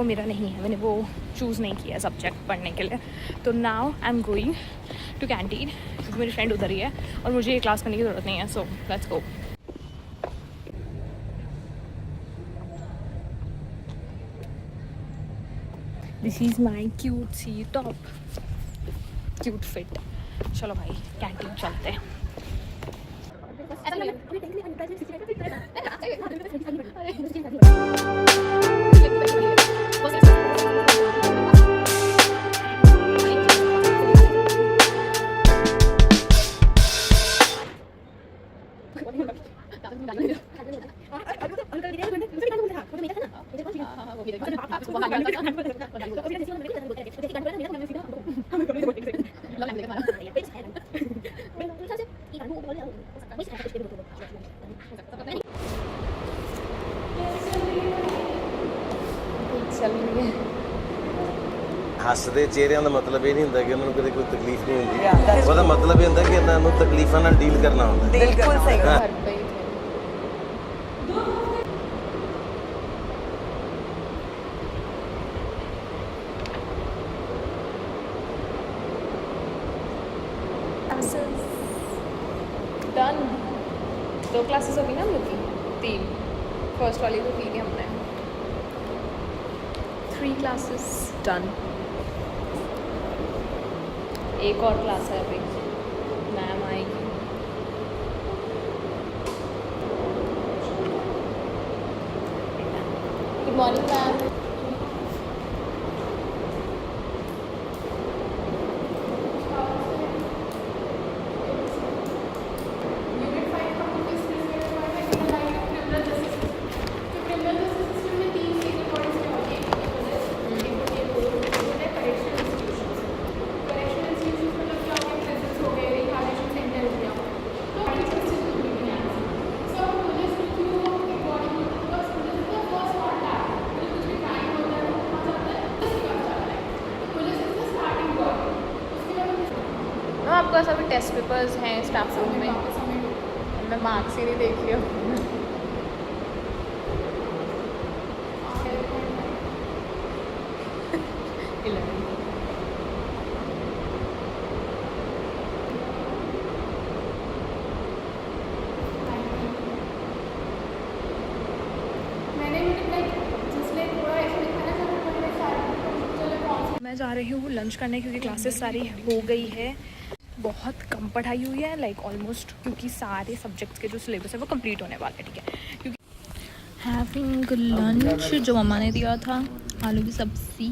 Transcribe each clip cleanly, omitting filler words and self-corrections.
वो मेरा नहीं है, मैंने वो चूज़ नहीं किया सब्जेक्ट पढ़ने के लिए। तो now I am going to canteen क्योंकि मेरी फ्रेंड उधर ही है और मुझे ये क्लास करने की ज़रूरत नहीं है। So let's go. This is my cute C top, cute fit. चलो भाई कैंटीन चलते हैं। ਹੱਸਦੇ ਚਿਹਰਿਆਂ ਦਾ ਮਤਲਬ ਇਹ ਨਹੀਂ ਹੁੰਦਾ ਕਿ ਉਹਨਾਂ ਨੂੰ ਕਦੇ ਕੋਈ ਤਕਲੀਫ ਨਹੀਂ ਹੁੰਦੀ। ਉਹਦਾ ਮਤਲਬ ਇਹ ਹੁੰਦਾ ਕਿ ਇਹਨਾਂ ਨੂੰ ਤਕਲੀਫਾਂ ਨਾਲ ਡੀਲ ਕਰਨਾ ਹੁੰਦਾ। ਬਿਲਕੁਲ ਸਹੀ। डन। 2 क्लासेस हो गई ना हम लोग की, 3। फर्स्ट वाली तो की थी हमने। 3 क्लासेस डन। एक और क्लास है अभी, मैम आएगी। Good morning ma'am. आपके पास अभी टेस्ट पेपर्स हैं स्टाफ रूम में, मैं मार्क्स ही नहीं देख रही हूँ। मैं जा रही हूँ लंच करने क्योंकि क्लासेस सारी हो गई है। बहुत कम पढ़ाई हुई है, लाइक ऑलमोस्ट, क्योंकि सारे सब्जेक्ट्स के जो सिलेबस है वो कंप्लीट होने वाले हैं। ठीक है, क्योंकि हैविंग लंच जो मम्मा ने दिया था, आलू की सब्जी।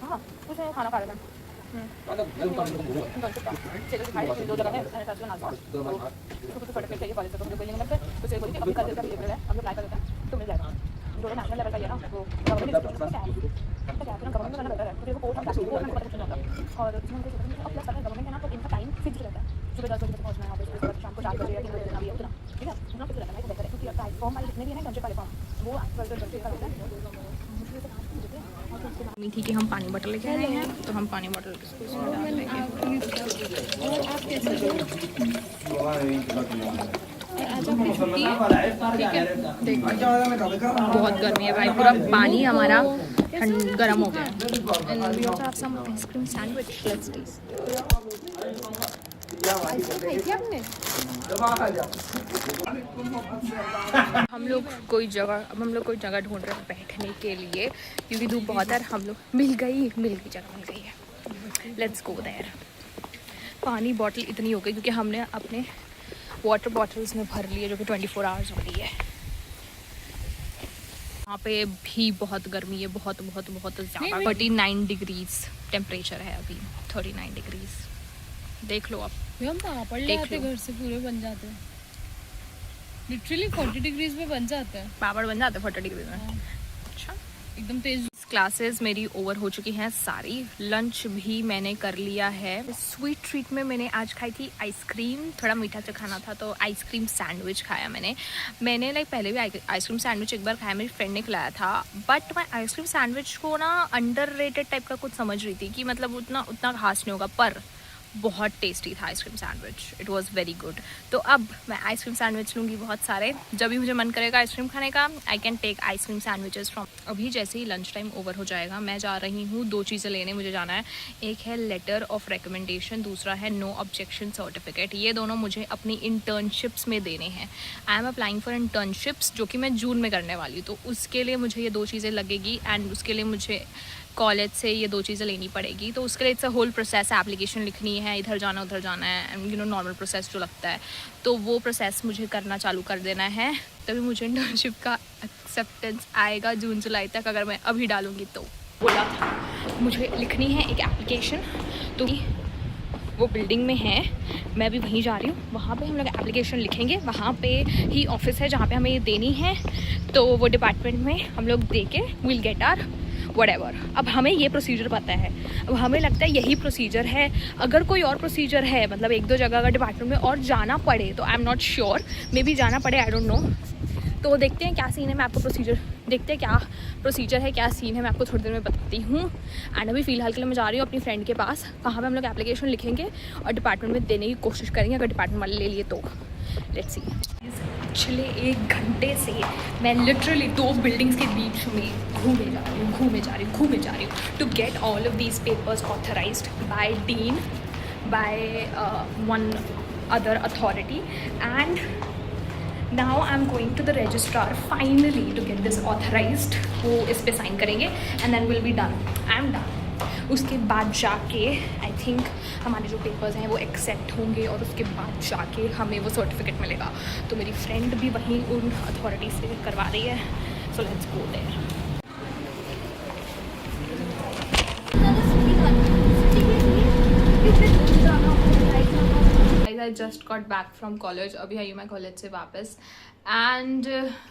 हाँ कुछ नहीं, खाना खा रहे थे। थी कि हम पानी बॉटल लेके आए हैं, तो हम पानी बॉटल इसमें डाल देंगे। बहुत गर्मी है भाई, पूरा पानी हमारा गर्म हो गया। Ice cream sandwich, let's taste. हम लोग कोई जगह ढूंढ रहे हैं बैठने के लिए क्योंकि धूप बहुत है। हम लोग मिल गई जगह मिल गई है। Let's go there. पानी बॉटल इतनी हो गई क्योंकि हमने अपने वाटर बॉटल्स में भर लिए जो कि 24 आवर्स वाली है। यहाँ पे भी बहुत गर्मी है, बहुत बहुत बहुत ज़्यादा। 39 डिग्रीज टेम्परेचर है अभी, 39 डिग्रीज। देख लो आप, हम पापड़ ले आते घर से, पूरे बन जाते हैं लिटरली 40 डिग्रीज में बन जाते हैं। पापड़ बन जाते हैं 40 डिग्री में। अच्छा, एकदम तेज। क्लासेस मेरी ओवर हो चुकी हैं सारी, लंच भी मैंने कर लिया है। स्वीट ट्रीट में मैंने आज खाई थी आइसक्रीम, थोड़ा मीठा सा खाना था तो आइसक्रीम सैंडविच खाया मैंने लाइक पहले भी आइसक्रीम सैंडविच एक बार खाया, मेरी फ्रेंड ने खिलाया था, बट मैं आइसक्रीम सैंडविच को ना अंडररेटेड टाइप का कुछ समझ रही थी कि मतलब उतना खास नहीं होगा, पर बहुत टेस्टी था ice cream sandwich, it was very good. तो अब मैं आइसक्रीम सैंडविच लूँगी बहुत सारे, जब भी मुझे मन करेगा आइसक्रीम खाने का I can take ice cream sandwiches from. अभी जैसे ही लंच टाइम ओवर हो जाएगा मैं जा रही हूँ 2 चीज़ें लेने, मुझे जाना है, एक है लेटर ऑफ रिकमेंडेशन, दूसरा है नो ऑब्जेक्शन सर्टिफिकेट। ये दोनों मुझे अपनी इंटर्नशिप्स में देने हैं। I am applying for internships जो कि मैं जून में करने वाली हूँ, तो उसके लिए मुझे ये 2 चीज़ें लगेगी एंड उसके लिए मुझे कॉलेज से ये 2 चीज़ें लेनी पड़ेगी। तो उसके लिए it's a whole process, application लिखनी है, इधर जाना उधर जाना है, एंड नॉर्मल प्रोसेस जो लगता है, तो वो प्रोसेस मुझे करना चालू कर देना है, तभी मुझे इंटर्नशिप का एक्सेप्टेंस आएगा जून जुलाई तक, अगर मैं अभी डालूँगी तो। बोला था मुझे लिखनी है एक एप्लीकेशन, तो वो बिल्डिंग में है, मैं अभी वहीं जा रही हूँ, वहाँ पे हम लोग एप्लीकेशन लिखेंगे, वहाँ पे ही ऑफिस है जहाँ पे हमें ये देनी है, तो वो डिपार्टमेंट में हम लोग दे के विल गेट आर व्हाटएवर। अब हमें ये प्रोसीजर पता है, अब हमें लगता है यही प्रोसीजर है, अगर कोई और प्रोसीजर है, मतलब 1-2 जगह अगर डिपार्टमेंट में और जाना पड़े तो I am not sure, may be जाना पड़े, आई डोंट नो। तो देखते हैं क्या सीन है, मैं आपको प्रोसीजर देखते हैं क्या प्रोसीजर है, क्या सीन है, मैं आपको थोड़ी देर में बताती हूँ। एंड अभी फ़िलहाल के लिए मैं जा रही हूँ अपनी फ्रेंड के पास, वहाँ पे हम लोग एप्लीकेशन लिखेंगे और डिपार्टमेंट में देने की कोशिश करेंगे, अगर डिपार्टमेंट वाले ले लिए तो। Let's see. पिछले 1 घंटे से मैं लिटरली 2 बिल्डिंग्स के बीच में घूमे जा रही हूँ to get all of these papers authorised by dean, by one other authority, and now I'm going to the registrar finally to get this authorized। वो इस पे साइन करेंगे and then we'll be done, I'm done। उसके बाद जाके I think हमारे जो papers हैं वो एक्सेप्ट होंगे और उसके बाद जाके हमें वो सर्टिफिकेट मिलेगा। तो मेरी फ्रेंड भी वहीं उन अथॉरिटी से करवा रही है, so let's go there. I just got back from college, अभी आई हूँ मैं कॉलेज से वापस, एंड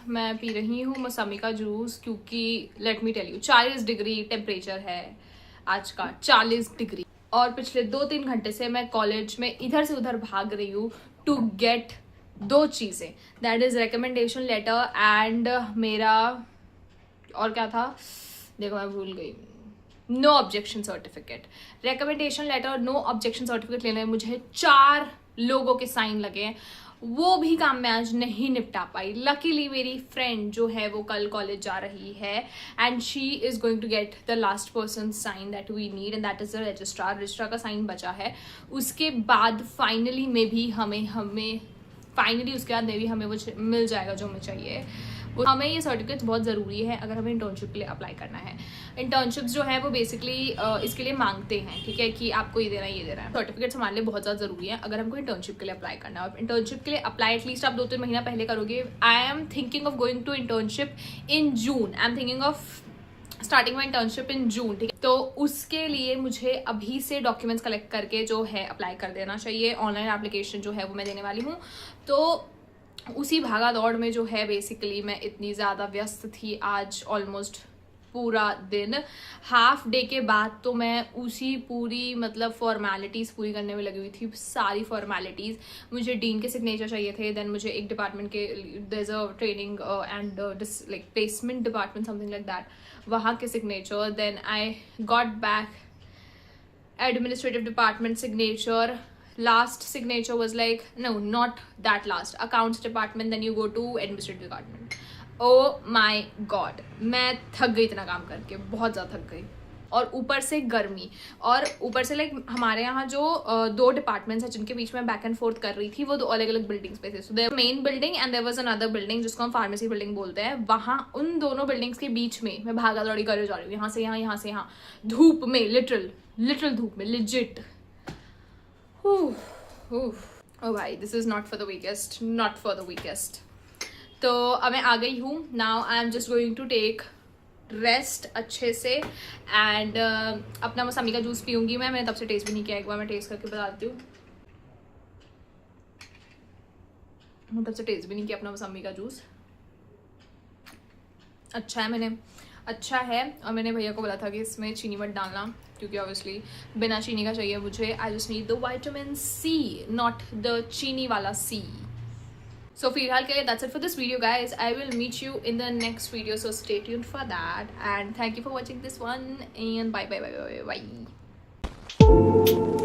मैं पी रही हूँ मौसमी का जूस, क्योंकि let me tell you 40 degree temperature है आज का, 40 डिग्री, और पिछले 2-3 घंटे से मैं कॉलेज में इधर से उधर भाग रही हूँ टू गेट 2 चीज़ें, that is recommendation letter and मेरा और क्या था, देखो मैं भूल गई, no objection certificate. Recommendation letter और नो ऑब्जेक्शन सर्टिफिकेट लेने में मुझे 4 लोगों के साइन लगे हैं, वो भी काम मैं आज नहीं निपटा पाई। लकीली मेरी फ्रेंड जो है वो कल कॉलेज जा रही है and she is going to get the last person sign that we need and that is the registrar का साइन बचा है। उसके बाद फाइनली हमें वो मिल जाएगा जो हमें चाहिए। हमें ये सर्टिफिकेट बहुत ज़रूरी है अगर हमें इंटर्नशिप के लिए अप्लाई करना है। इंटर्नशिप्स जो है वो बेसिकली इसके लिए मांगते हैं, ठीक है, कि आपको ये देना है। सर्टिफिकेट्स हमारे लिए बहुत ज़्यादा ज़रूरी है अगर हमको इंटर्नशिप के लिए अप्लाई करना है। और इंटर्नशिप के लिए अप्लाई एटलीस्ट आप 2-3 महीना पहले करोगे। I am thinking of going to internship in June, I am thinking of starting my internship in June, ठीक है। तो उसके लिए मुझे अभी से डॉक्यूमेंट्स कलेक्ट करके जो है अप्लाई कर देना चाहिए। ऑनलाइन एप्लीकेशन जो है वो मैं देने वाली हूँ, तो उसी भागा दौड़ में जो है बेसिकली मैं इतनी ज़्यादा व्यस्त थी आज ऑलमोस्ट पूरा दिन। हाफ डे के बाद तो मैं उसी पूरी मतलब फॉर्मेलिटीज़ पूरी करने में लगी हुई थी, सारी फॉर्मेलिटीज़। मुझे डीन के सिग्नेचर चाहिए थे, देन मुझे एक डिपार्टमेंट के there is a training and like placement department something like that, वहाँ के signature. Then I got back administrative department signature. Last signature was like, no, not that last, accounts department, then you go to administrative department. Oh my god, मैं थक गई इतना काम करके, बहुत ज़्यादा थक गई। और ऊपर से गर्मी, और ऊपर से लाइक हमारे यहाँ जो 2 डिपार्टमेंट्स हैं जिनके बीच में बैक एंड फोर्थ कर रही थी, वो 2 अलग अलग बिल्डिंग्स पे थे। So there main building and there was another building जिसको हम फार्मेसी बिल्डिंग बोलते हैं। वहाँ उन दोनों बिल्डिंग्स के बीच में मैं भागा दौड़ी कर जा रही हूँ, यहाँ से यहाँ, यहाँ से यहाँ, धूप में, लिटरल धूप में, लिजिट। ओ भाई, this is not for the weakest. तो अब मैं आ गई हूँ। Now I am just going to take rest अच्छे से एंड अपना मौसमी का जूस पीऊँगी मैंने तब से टेस्ट भी नहीं किया, एक बार मैं टेस्ट करके बताती हूँ। तब से टेस्ट भी नहीं किया अपना मौसमी का जूस। अच्छा है, मैंने अच्छा है। और मैंने भैया को बोला था कि इसमें चीनी मत डालना क्योंकि ऑब्वियसली बिना चीनी का चाहिए मुझे। I just need the vitamin C, not the चीनी वाला सी। So फिलहाल के लिए that's it for this video guys. I will meet you in the next video, so stay tuned for that and thank you for watching this one and bye bye bye bye bye.